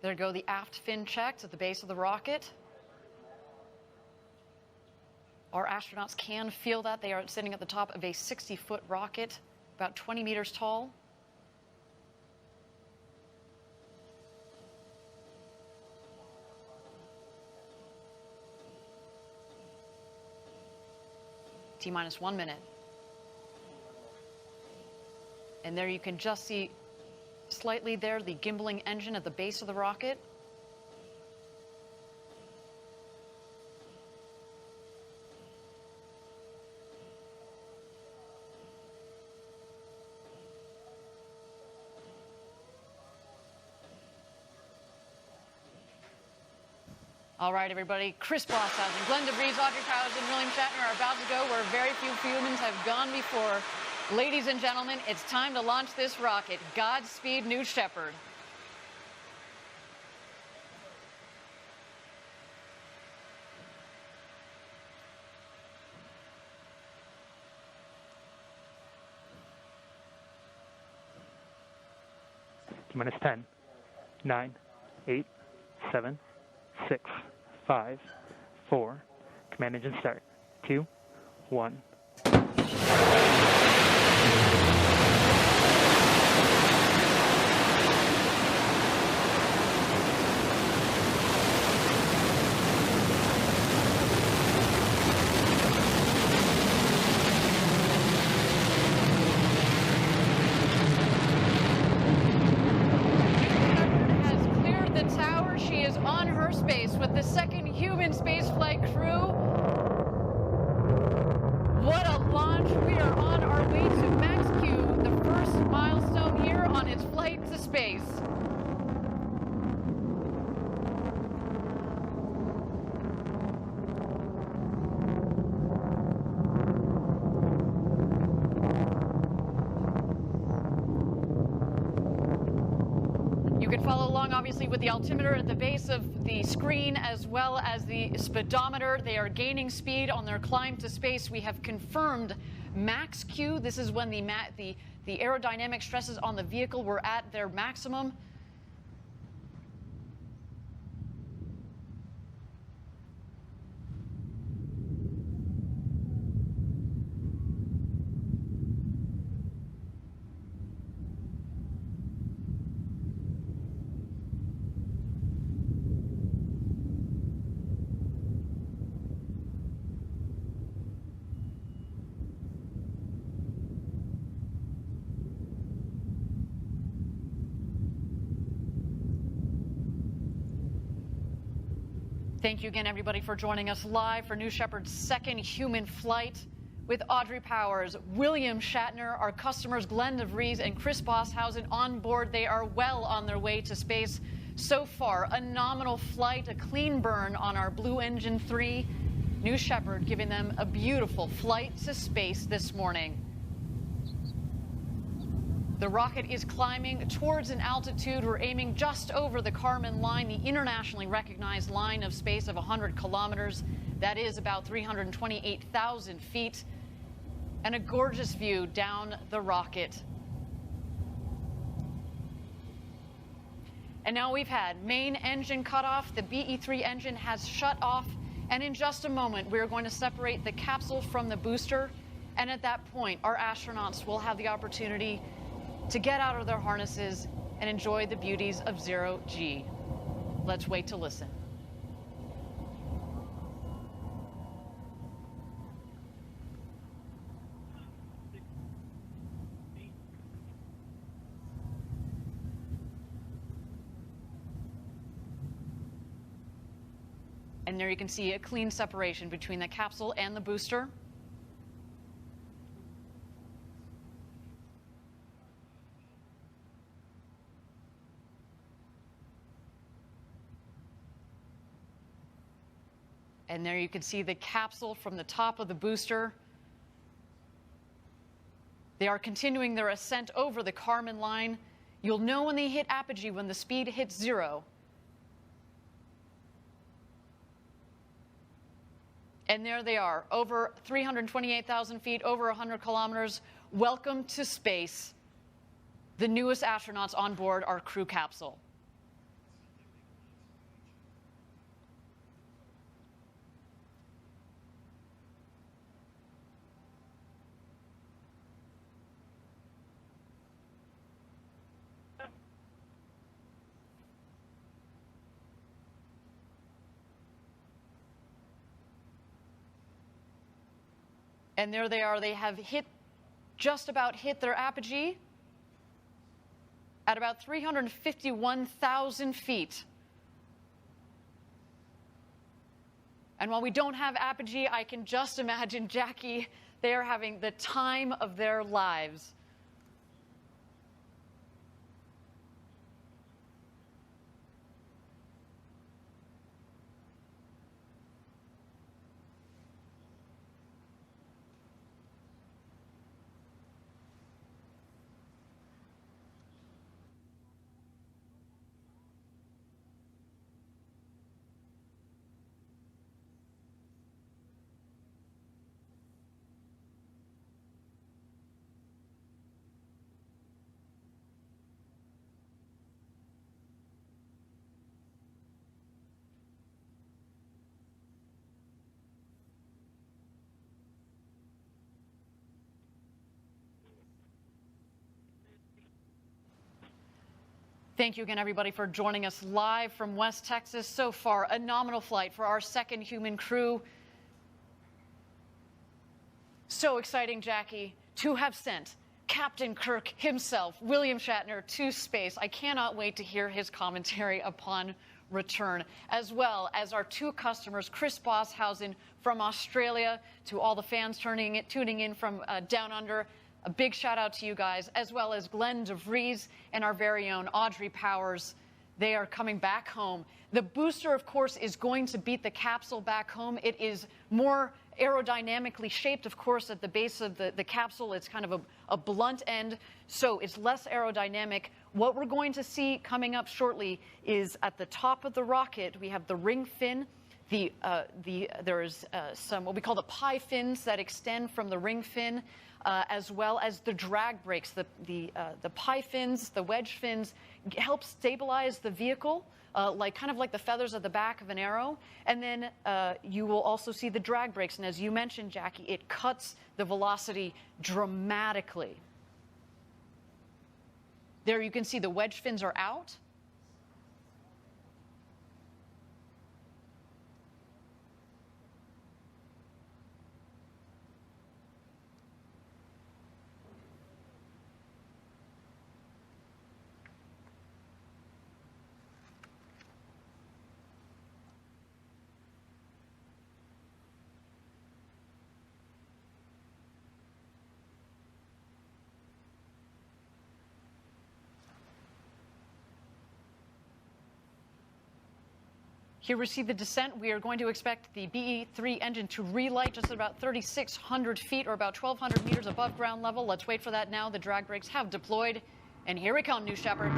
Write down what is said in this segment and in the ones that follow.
There go the aft fin checks at the base of the rocket. Our astronauts can feel that. They are sitting at the top of a 60-foot rocket, about 20 meters tall. T-minus 1 minute. And there you can just see slightly there the gimbaling engine at the base of the rocket. All right, everybody. Chris Bosshausen, Glenn DeVries, Audrey Powers, and William Shatner are about to go where very few humans have gone before. Ladies and gentlemen, it's time to launch this rocket. Godspeed, New Shepard. Minus 10, 9, 8, 7, 6, 5, 4. Command engine start. 2, 1. With the second human spaceflight crew. What a launch. We are on our way to Max Q, the first milestone here on its flight to space. You can follow along, obviously, with the altimeter at the base of the screen as well as the speedometer. They are gaining speed on their climb to space. We have confirmed max Q. This is when the aerodynamic stresses on the vehicle were at their maximum. Thank you again, everybody, for joining us live for New Shepard's second human flight with Audrey Powers, William Shatner, our customers Glenn DeVries and Chris Bosshausen on board. They are well on their way to space. So far, a nominal flight, a clean burn on our Blue Engine 3. New Shepard giving them a beautiful flight to space this morning. The rocket is climbing towards an altitude. We're aiming just over the Kármán line, the internationally recognized line of space of 100 kilometers. That is about 328,000 feet. And a gorgeous view down the rocket. And now we've had main engine cut off. The BE-3 engine has shut off. And in just a moment, we're going to separate the capsule from the booster. And at that point, our astronauts will have the opportunity to get out of their harnesses and enjoy the beauties of zero G. Let's wait to listen. And there you can see a clean separation between the capsule and the booster. And there you can see the capsule from the top of the booster. They are continuing their ascent over the Kármán line. You'll know when they hit apogee, when the speed hits 0. And there they are, over 328,000 feet, over 100 kilometers. Welcome to space. The newest astronauts on board our crew capsule. And there they are. They have just about hit their apogee at about 351,000 feet. And while we don't have apogee, I can just imagine, Jackie, they are having the time of their lives. Thank you again, everybody, for joining us live from West Texas. So far, a nominal flight for our second human crew. So exciting, Jackie, to have sent Captain Kirk himself, William Shatner, to space. I cannot wait to hear his commentary upon return, as well as our two customers, Chris Bosshausen from Australia, to all the fans tuning in from down under. A big shout out to you guys, as well as Glenn DeVries and our very own Audrey Powers. They are coming back home. The booster, of course, is going to beat the capsule back home. It is more aerodynamically shaped, of course, at the base of the capsule. It's kind of a blunt end, so it's less aerodynamic. What we're going to see coming up shortly is at the top of the rocket, we have the ring fin. There is some what we call the pie fins that extend from the ring fin, as well as the drag brakes. The pie fins, the wedge fins, help stabilize the vehicle, kind of like the feathers at the back of an arrow. And then you will also see the drag brakes. And as you mentioned, Jackie, it cuts the velocity dramatically. There you can see the wedge fins are out. Here we see the descent. We are going to expect the BE-3 engine to relight just at about 3,600 feet or about 1,200 meters above ground level. Let's wait for that now. The drag brakes have deployed. And here we come, New Shepard.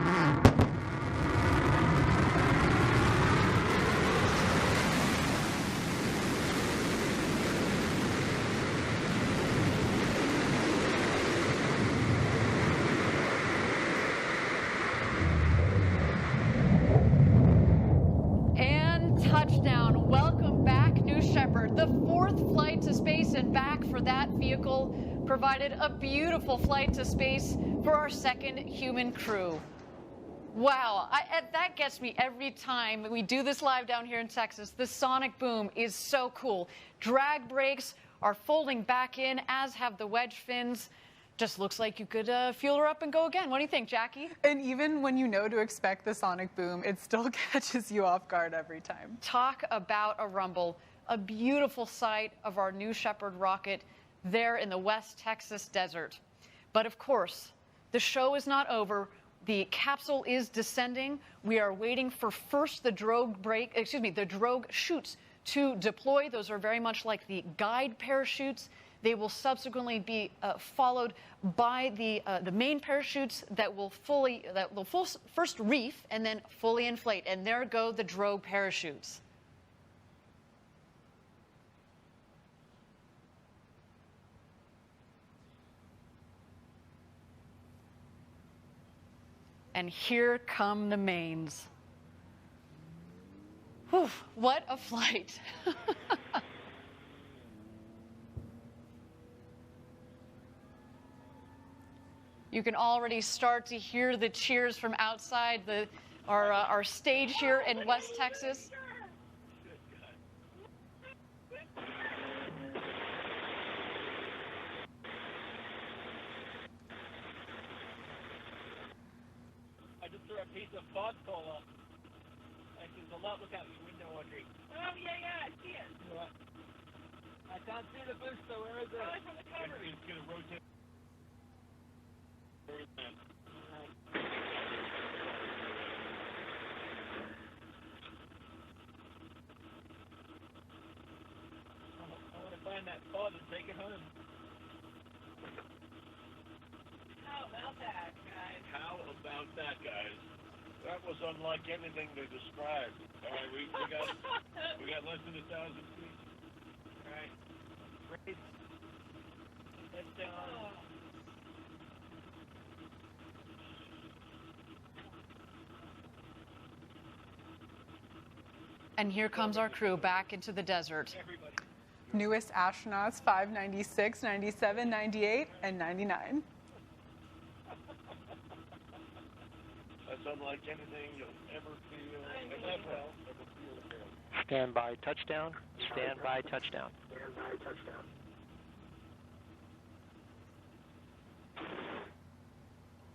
Touchdown. Welcome back, New Shepard. The fourth flight to space and back for that vehicle provided a beautiful flight to space for our second human crew. Wow, that gets me every time we do this live down here in Texas. The sonic boom is so cool. Drag brakes are folding back in, as have the wedge fins. Just looks like you could fuel her up and go again. What do you think, Jackie? And even when you know to expect the sonic boom, it still catches you off guard every time. Talk about a rumble. A beautiful sight of our New Shepard rocket there in the West Texas desert. But of course, the show is not over. The capsule is descending. We are waiting for first the drogue chutes to deploy. Those are very much like the guide parachutes. They will subsequently be followed by the main parachutes that will first reef and then fully inflate. And there go the drogue parachutes. And here come the mains. Whew, what a flight. You can already start to hear the cheers from outside our stage here in West Texas. piece of foghorn. Like there's a lot. Look out your window, Audrey. Oh yeah, I see it. What? I can't see the booster. Where is it? Probably from the cover. It's gonna rotate. Where is that? I want to find that pod and take it home. How about that, guys? How about that, guys? That was unlike anything they described. All right, we got less than 1,000 feet. All right, raise. Let's down. And here comes our crew back into the desert. Everybody. Newest astronauts 596, 97, 98, and 99. That's unlike anything you'll ever feel. Stand by touchdown. Stand by touchdown.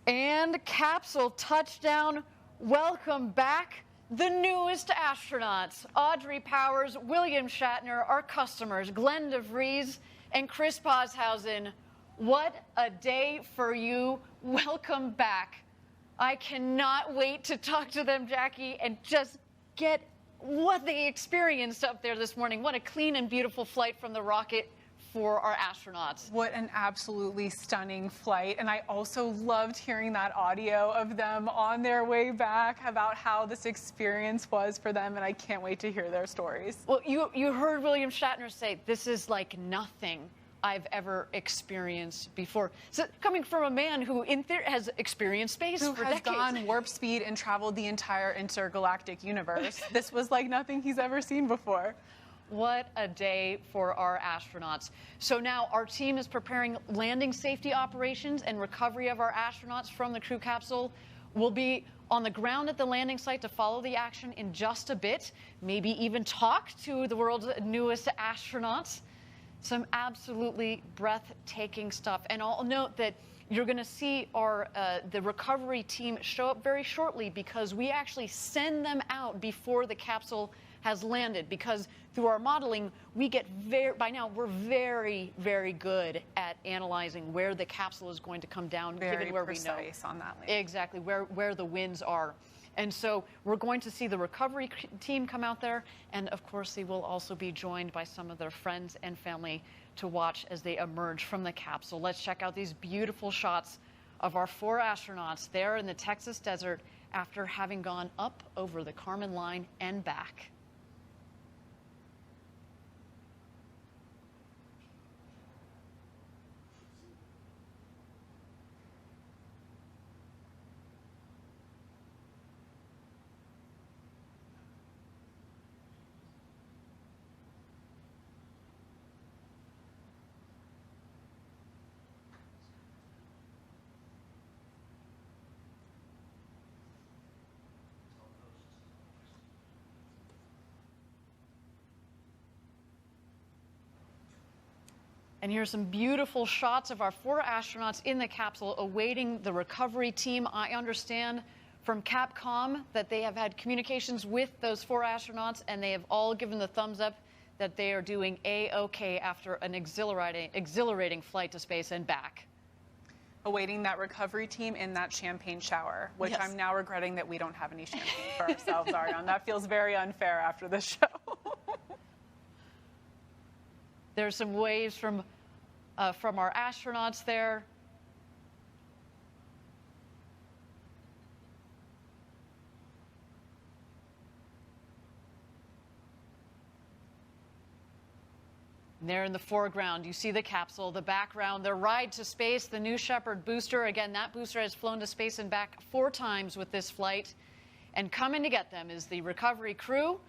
And capsule touchdown. Welcome back, the newest astronauts, Audrey Powers, William Shatner, our customers, Glenn DeVries, and Chris Boshausen. What a day for you. Welcome back. I cannot wait to talk to them, Jackie, and just get what they experienced up there this morning. What a clean and beautiful flight from the rocket for our astronauts. What an absolutely stunning flight. And I also loved hearing that audio of them on their way back about how this experience was for them. And I can't wait to hear their stories. Well, you heard William Shatner say, this is like nothing I've ever experienced before. So coming from a man who in theory has experienced space Who for has decades. gone warp speed and traveled the entire intergalactic universe. This was like nothing he's ever seen before. What a day for our astronauts. So now our team is preparing landing safety operations and recovery of our astronauts from the crew capsule. We'll be on the ground at the landing site to follow the action in just a bit, maybe even talk to the world's newest astronauts. Some absolutely breathtaking stuff. And I'll note that you're going to see our the recovery team show up very shortly because we actually send them out before the capsule has landed, because through our modeling, we get by now we're very, very good at analyzing where the capsule is going to come down, given where we know. Very precise on that landing. Exactly, where the winds are. And so we're going to see the recovery team come out there, and of course they will also be joined by some of their friends and family to watch as they emerge from the capsule. Let's check out these beautiful shots of our 4 astronauts there in the Texas desert after having gone up over the Kármán line and back. And here's some beautiful shots of our 4 astronauts in the capsule awaiting the recovery team. I understand from Capcom that they have had communications with those 4 astronauts, and they have all given the thumbs up that they are doing A-OK after an exhilarating flight to space and back. Awaiting that recovery team in that champagne shower, which Yes. I'm now regretting that we don't have any champagne for ourselves, Ariane. That feels very unfair after this show. There's some waves from our astronauts there. And there in the foreground, you see the capsule, the background, their ride to space, the New Shepard booster. Again, that booster has flown to space and back 4 times with this flight. And coming to get them is the recovery crew.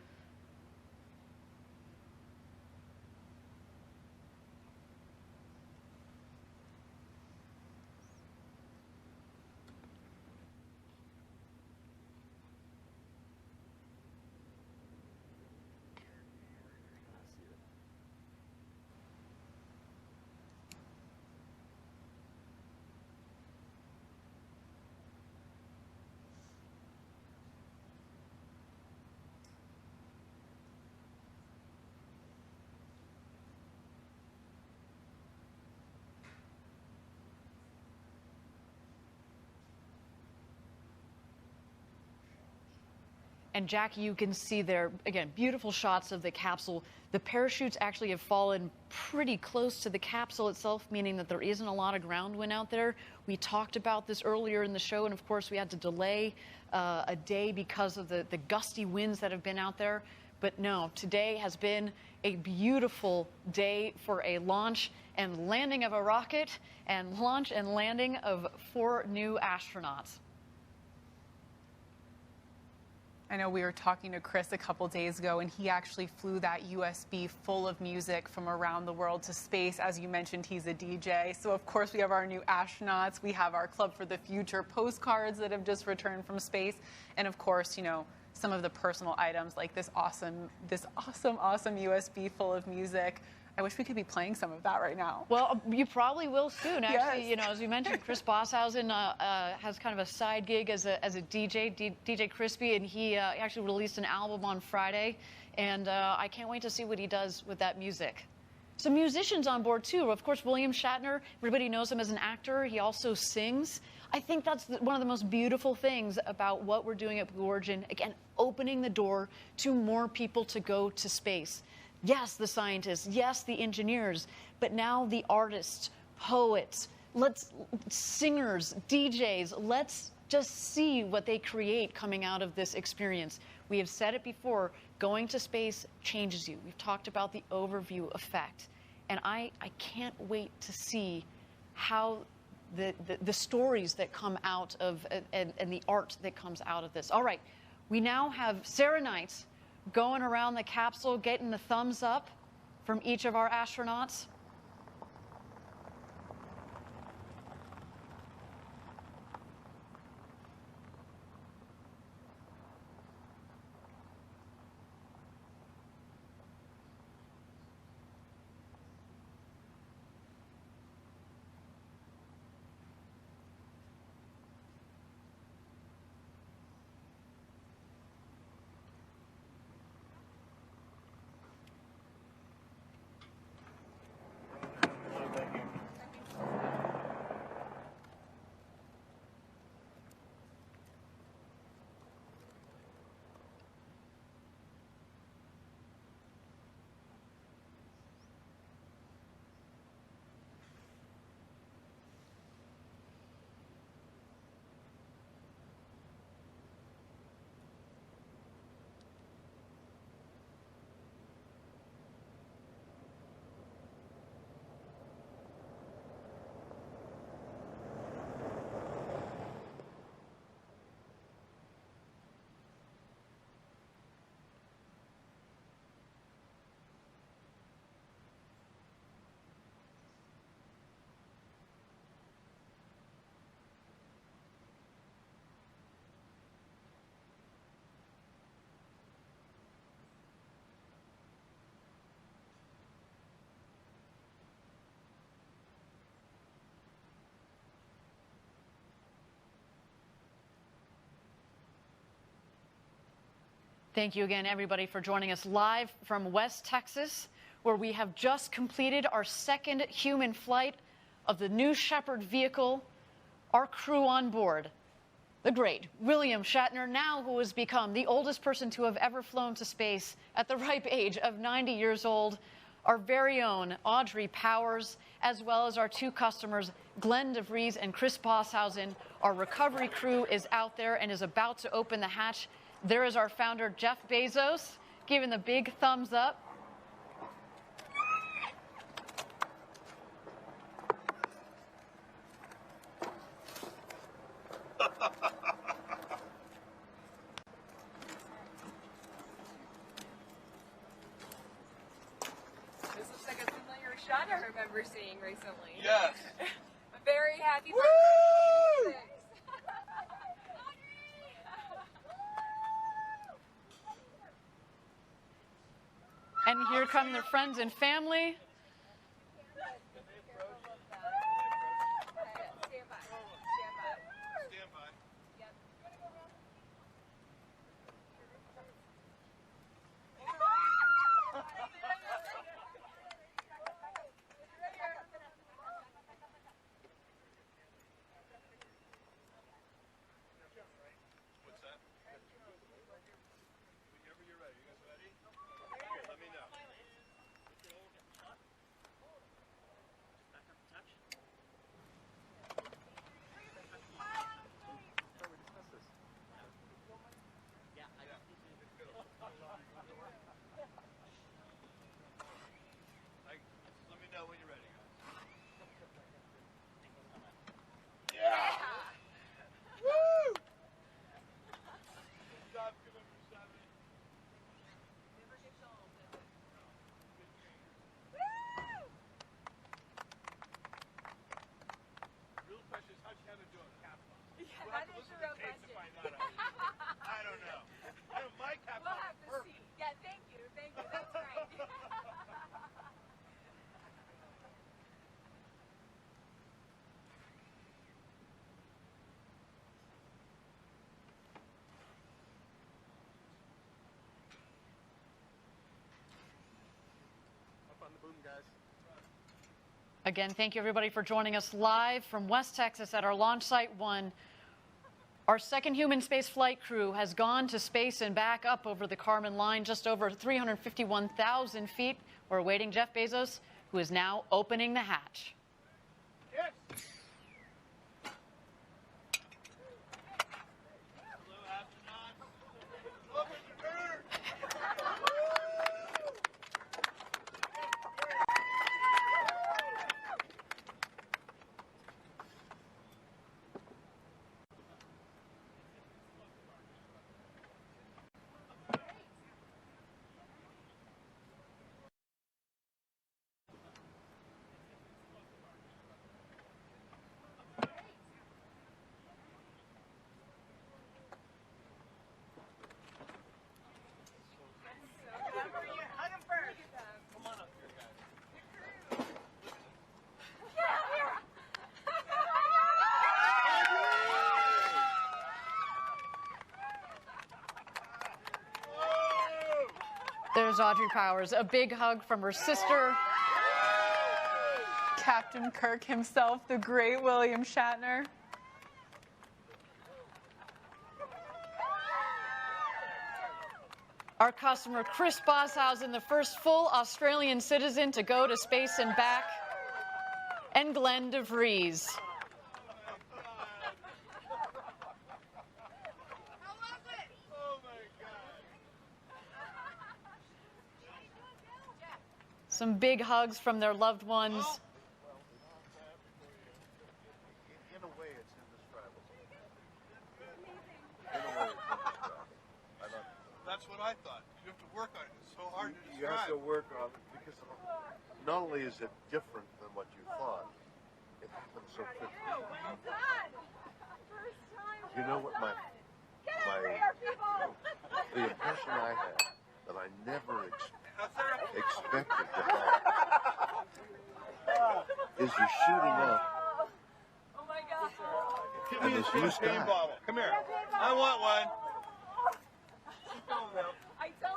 And Jackie, you can see there, again, beautiful shots of the capsule. The parachutes actually have fallen pretty close to the capsule itself, meaning that there isn't a lot of ground wind out there. We talked about this earlier in the show, and of course we had to delay a day because of the gusty winds that have been out there. But no, today has been a beautiful day for a launch and landing of a rocket and launch and landing of 4 new astronauts. I know we were talking to Chris a couple days ago, and he actually flew that USB full of music from around the world to space. As you mentioned, he's a DJ. So, of course, we have our new astronauts. We have our Club for the Future postcards that have just returned from space. And, of course, you know, some of the personal items like this awesome USB full of music. I wish we could be playing some of that right now. Well, you probably will soon. Actually, Yes. you know, as we mentioned, Chris Bosshausen has kind of a side gig as a DJ, DJ Crispy, and he actually released an album on Friday, and I can't wait to see what he does with that music. Some musicians on board too. Of course, William Shatner. Everybody knows him as an actor. He also sings. I think that's one of the most beautiful things about what we're doing at Blue Origin. Again, opening the door to more people to go to space. Yes, the scientists, yes, the engineers, but now the artists, poets, singers, DJs, let's just see what they create coming out of this experience. We have said it before, going to space changes you. We've talked about the overview effect, and I can't wait to see how the stories that come out of, and the art that comes out of this. All right, we now have Sarah Knight going around the capsule, getting the thumbs up from each of our astronauts. Thank you again, everybody, for joining us live from West Texas, where we have just completed our 2nd human flight of the New Shepard vehicle. Our crew on board, the great William Shatner, now who has become the oldest person to have ever flown to space at the ripe age of 90 years old, our very own Audrey Powers, as well as our 2 customers, Glenn DeVries and Chris Bosshausen. Our recovery crew is out there and is about to open the hatch. There is our founder, Jeff Bezos, giving the big thumbs up. This looks like a familiar shot I remember seeing recently. Yes. I'm very happy. Woo! And here come their friends and family. Stand by. Stand by. Yep. What's that? Again, thank you everybody for joining us live from West Texas at our launch site 1. Our second human space flight crew has gone to space and back up over the Kármán line, just over 351,000 feet. We're awaiting Jeff Bezos, who is now opening the hatch. There's Audrey Powers, a big hug from her sister. Captain Kirk himself, the great William Shatner. Our customer, Chris Bosshausen, the first full Australian citizen to go to space and back. And Glenn DeVries. Some big hugs from their loved ones. In a way, it's indescribable. In a way, it's indescribable. I love it. That's what I thought. You have to work on it. It's so hard to You have describe. to work on it because not only is it different than what you thought, it happens so quickly. You know what the impression I had that I never expected to have is you're shooting up Oh my God. and this new sky. Bottle. Come here. I want one.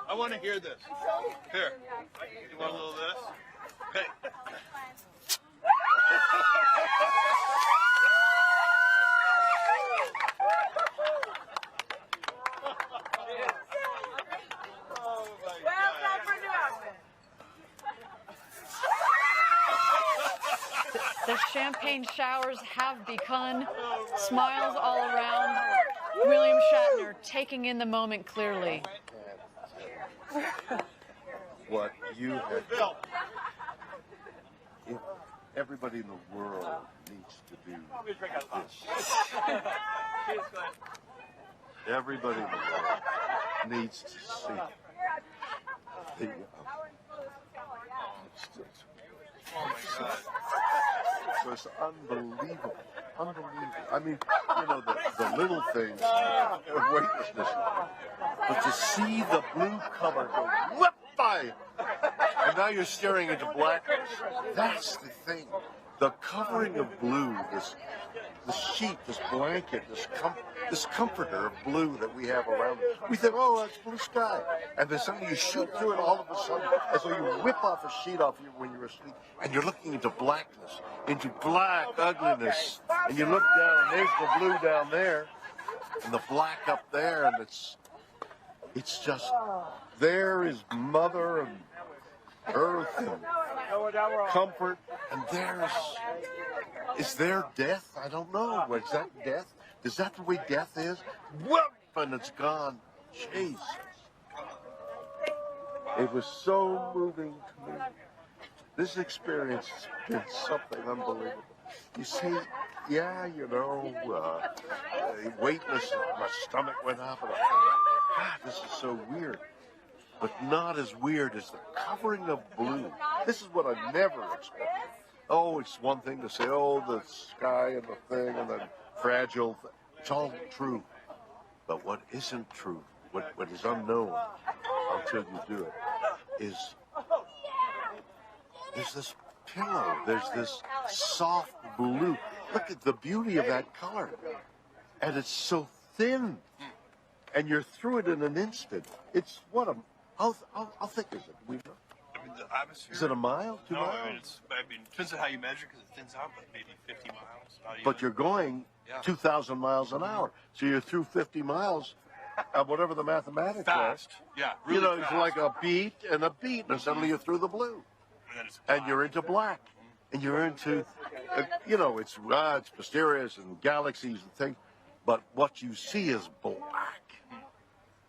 I want to hear this. Here. You want a little of this? Hey. Oh my God. The champagne showers have begun. Smiles all around. William Shatner taking in the moment clearly. What you have done. If everybody in the world needs to do this. Everybody in the world needs to see the so it's unbelievable. Unbelievable. I mean, you know, the little things of weightlessness. But to see the blue color go whoop by, and now you're staring into blackness. That's the thing. The covering of blue, this sheet, this blanket, this comforter of blue that we have around us. We think, oh, that's blue sky. And then suddenly you shoot through it all of a sudden, as though you whip off a sheet off you when you're asleep, and you're looking into blackness, into black ugliness. And you look down, and there's the blue down there, and the black up there, and it's just, there is Mother and Earth and comfort, and is there death? I don't know. Is that death? Is that the way death is? Whoop! And it's gone. Jesus. It was so moving to me. This experience has been something unbelievable. You see, yeah, you know, weightless, my stomach went up, and I thought, God, this is so weird. But not as weird as the covering of blue. This is what I never expected. Oh, it's one thing to say, oh, the sky and the thing and the fragile thing. It's all true. But what isn't true, what is unknown until you do it, is there's this pillow, there's this soft blue. Look at the beauty of that color. And it's so thin. And you're through it in an instant. It's what a... How thick is it? I mean, the atmosphere. Is it a mile? 2 miles? I mean, it depends on how you measure because it thins out, but maybe 50 miles. But you're going 2,000 miles an hour, so you're through 50 miles. Whatever the mathematics fast. are. Yeah, really It's fast. like a beat, and suddenly you're through the blue. And you're into black. And you're into, it's mysterious and galaxies and things. But what you see is black.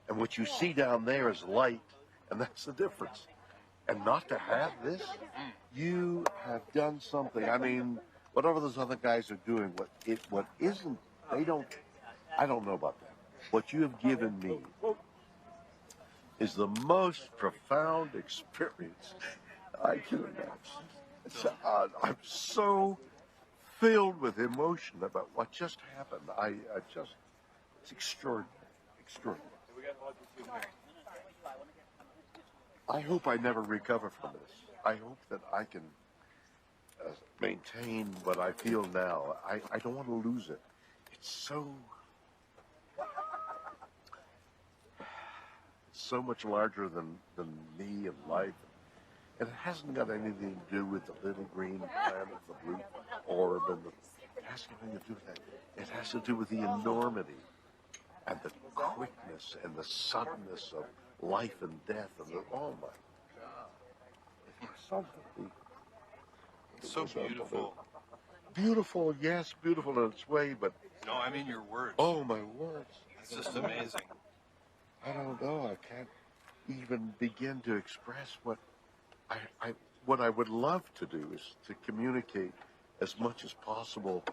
And what you see down there is light. And that's the difference. And not to have this, you have done something. I mean, whatever those other guys are doing, what isn't, I don't know about that. What you have given me is the most profound experience I can imagine. I'm so filled with emotion about what just happened. It's extraordinary, extraordinary. I hope I never recover from this. I hope that I can maintain what I feel now. I don't want to lose it. It's so much larger than me and life. And it hasn't got anything to do with the little green planet, the blue orb, it has nothing to do with that. It has to do with the enormity and the quickness and the suddenness of life and death. Oh my God. It's so beautiful. Beautiful, yes, beautiful in its way, but... No, I mean your words. Oh, my words. It's just amazing. I don't know. I can't even begin to express what I would love to do is to communicate as much as possible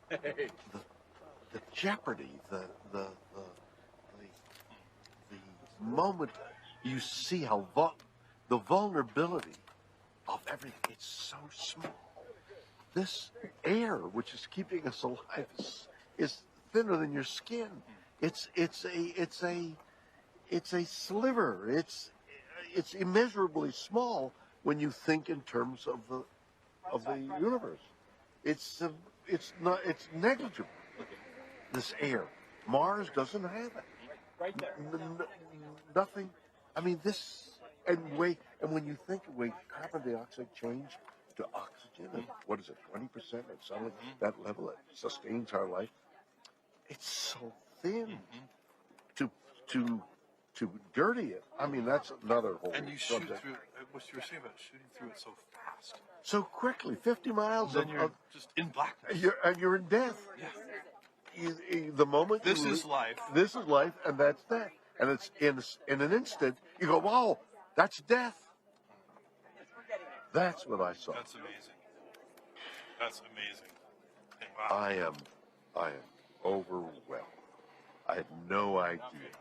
the jeopardy, the moment you see how the vulnerability of everything. It's so small. This air, which is keeping us alive, is thinner than your skin. It's a sliver. It's immeasurably small when you think in terms of the universe. It's negligible. This air, Mars doesn't have it. Nothing. I mean, and when you think of way carbon dioxide changed to oxygen, and what is it, 20%, and suddenly that level that sustains our life. It's so thin. To dirty it. I mean, that's another whole And you shoot subject. through, what you were saying about shooting through it so fast. So quickly, 50 miles. And then you're just in blackness. You're in death. Yeah. The moment This is life. This is life, and that's death. And it's in an instant, you go, wow, that's death. That's what I saw. That's amazing. That's amazing. And wow. I am overwhelmed. I had no idea.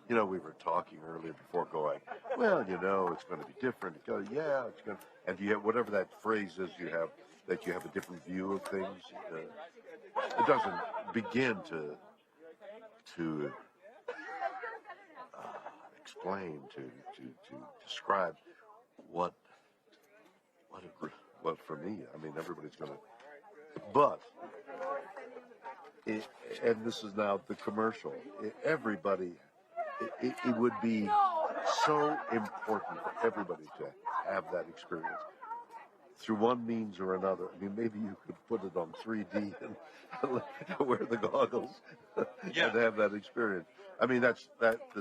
You know, we were talking earlier before going, well, you know, it's going to be different. You go, yeah, it's going to, and you have whatever that phrase is you have, that you have a different view of things. It doesn't begin to explain, to describe what for me, I mean, everybody's going to, but, and this is now the commercial, everybody, it would be so important for everybody to have that experience through one means or another. I mean, maybe you could put it on 3D and wear the goggles and have that experience. I mean, that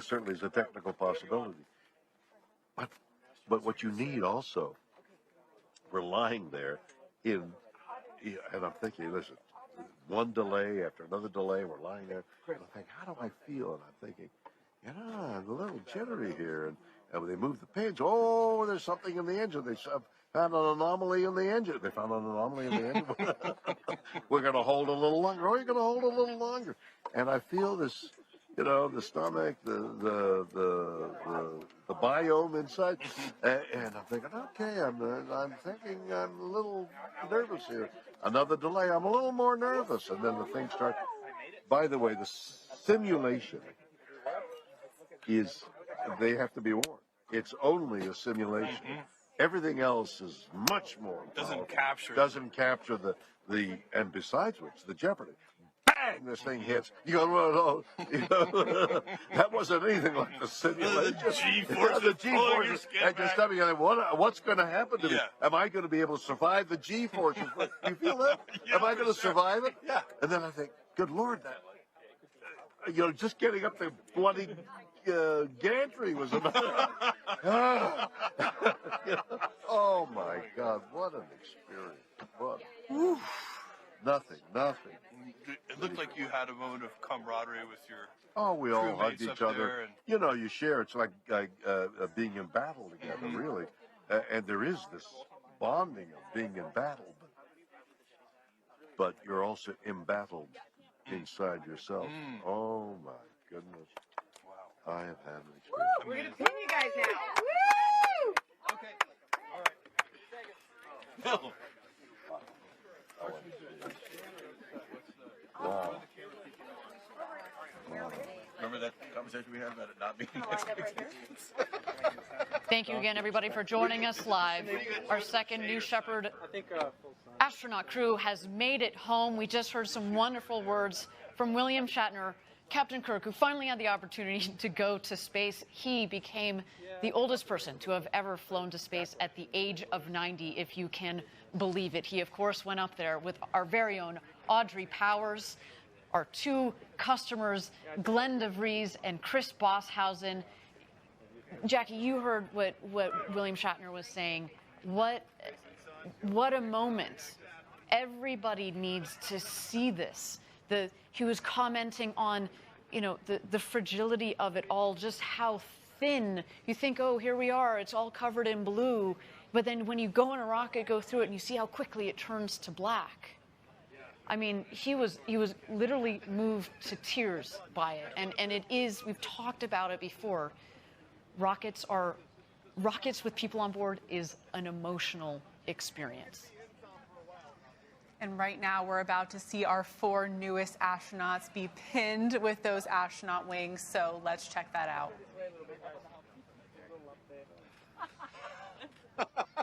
certainly is a technical possibility. But what you need also, we're lying there and I'm thinking, listen, one delay after another delay, we're lying there, and I think, how do I feel? And I'm thinking, I'm a little jittery here. And when they move the pins, oh, there's something in the engine. They found an anomaly in the engine. They found an anomaly in the engine. We're going to hold a little longer. Oh, you're going to hold a little longer. And I feel this, the stomach, the biome inside. And I'm thinking, okay, I'm thinking I'm a little nervous here. Another delay, I'm a little more nervous. And then the thing starts. By the way, the simulation they have to be warned. It's only a simulation. Everything else is much more powerful. Doesn't capture the and besides which, the jeopardy. Bang! bang, this thing hits. You go, well, you know, that wasn't anything like the simulation. The G-force the is pulling your G-force, skin and just back. tell me, what's going to happen to me? Yeah. Am I going to be able to survive the G-forces? You feel that? Yeah, Am I for going to sure. survive it? Yeah. And then I think, good Lord, that, you know, just getting up the bloody gantry was enough. Oh my God, what an experience! What? Nothing. It looked like you had a moment of camaraderie with your. Oh, we all hugged crewmates each up other. there and- You know, you share. It's like being in battle together, really. And there is this bonding of being in battle, but you're also embattled inside yourself. Oh my goodness! Wow, I have had an experience. We're gonna pin you guys now. Okay. All right. Bill. Wow. Remember that conversation we had about it not being expectations? Thank you again, everybody, for joining us live. Our second New Shepard astronaut crew has made it home. We just heard some wonderful words from William Shatner, Captain Kirk, who finally had the opportunity to go to space. He became the oldest person to have ever flown to space at the age of 90, if you can believe it. He, of course, went up there with our very own Audrey Powers, our two customers, Glenn DeVries and Chris Bosshausen. Jackie, you heard what William Shatner was saying. What a moment. Everybody needs to see this. He was commenting on, you know, the fragility of it all, just how thin. You think, oh, here we are, it's all covered in blue. But then when you go in a rocket, go through it, and you see how quickly it turns to black. I mean, he was literally moved to tears by it. And it is, we've talked about it before. Rockets with people on board is an emotional experience. And right now, we're about to see our 4 newest astronauts be pinned with those astronaut wings. So let's check that out.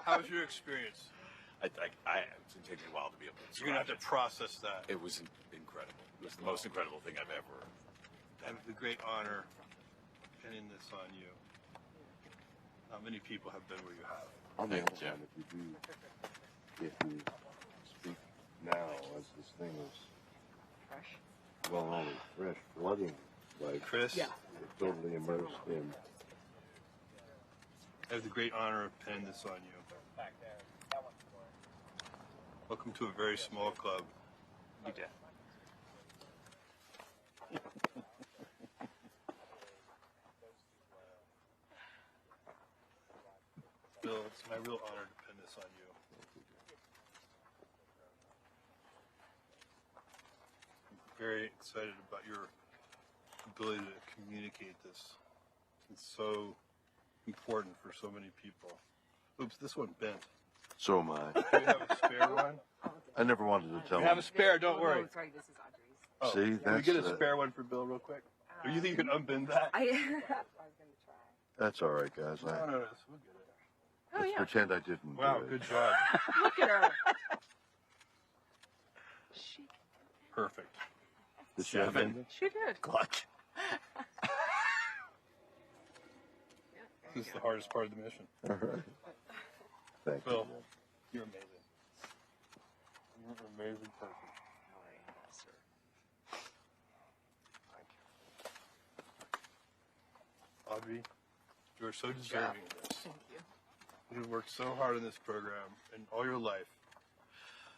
How was your experience? It's going to take me a while to be able to You're going to have to process that. It was incredible. It was the most incredible thing I've ever. I have the great honor pinning this on you. Not many people have been where you have. On the Thank other you. hand, if you speak now as this thing is well, only fresh, flooding, like Chris, totally immersed in. I have the great honor of pinning this on you. Welcome to a very small club. You did. Bill, it's my real honor to pin this on you. I'm very excited about your ability to communicate this. It's so important for so many people. Oops, this one bent. So am I. Do you have a spare one? I never wanted to tell We have him. a spare, don't worry. Oh, sorry, this is Audrey's. Oh, See, can we that's get a spare one for Bill real quick? Or you think you can unbend that? I was gonna try. That's all right, guys. No, we'll get it. Let's pretend I didn't. Wow, do it. good job. Look at her. Perfect. Did she have 7. it? She did. Clutch. This is the hardest part of the mission. All right. Thank you. Bill, man. you're amazing. You're an amazing person. Audrey, you are so deserving of this. Thank you. You've worked so hard on this program, and all your life,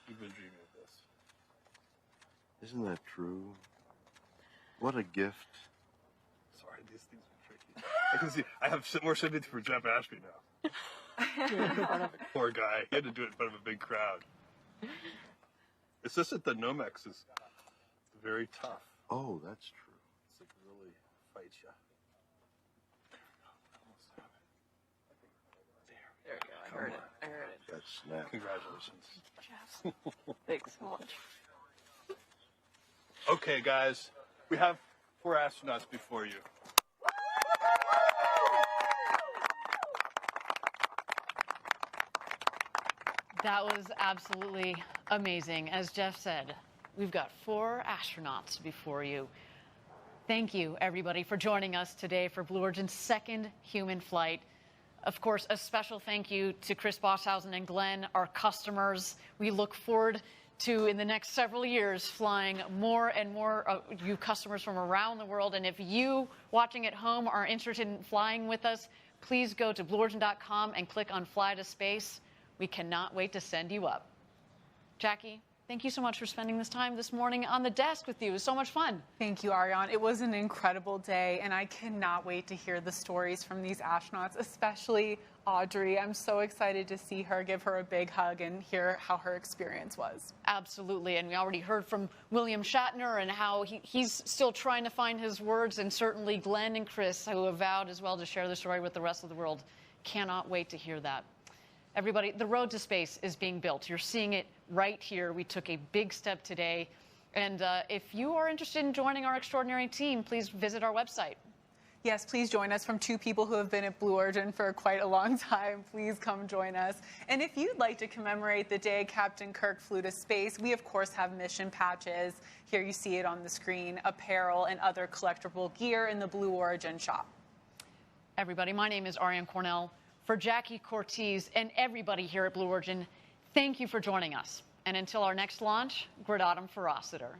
you've been dreaming of this. Isn't that true? What a gift. Sorry, these things are tricky. I can see. I have more sympathy for Jeff Ashby now. Poor guy. He had to do it in front of a big crowd. It's just that the Nomex is very tough. Oh, that's true. It's like really fights you. There we go. I heard it. I heard it. That's snap. Congratulations. Thanks so much. Okay, guys, we have 4 astronauts before you. That was absolutely amazing. As Jeff said, we've got 4 astronauts before you. Thank you, everybody, for joining us today for Blue Origin's second human flight. Of course, a special thank you to Chris Bosshausen and Glenn, our customers. We look forward to, in the next several years, flying more and more of you customers from around the world. And if you watching at home are interested in flying with us, please go to blueorigin.com and click on Fly to Space. We cannot wait to send you up. Jackie, thank you so much for spending this time this morning on the desk with you. It was so much fun. Thank you, Ariane. It was an incredible day, and I cannot wait to hear the stories from these astronauts, especially Audrey. I'm so excited to see her, give her a big hug, and hear how her experience was. Absolutely, and we already heard from William Shatner and how he's still trying to find his words, and certainly Glenn and Chris, who have vowed as well to share the story with the rest of the world. Cannot wait to hear that. Everybody, the road to space is being built. You're seeing it right here. We took a big step today. And if you are interested in joining our extraordinary team, please visit our website. Yes, please join us. From 2 people who have been at Blue Origin for quite a long time, please come join us. And if you'd like to commemorate the day Captain Kirk flew to space, we, of course, have mission patches. Here you see it on the screen, apparel, and other collectible gear in the Blue Origin shop. Everybody, my name is Ariane Cornell. For Jackie Cortez and everybody here at Blue Origin, thank you for joining us. And until our next launch, Gradatum Ferociter.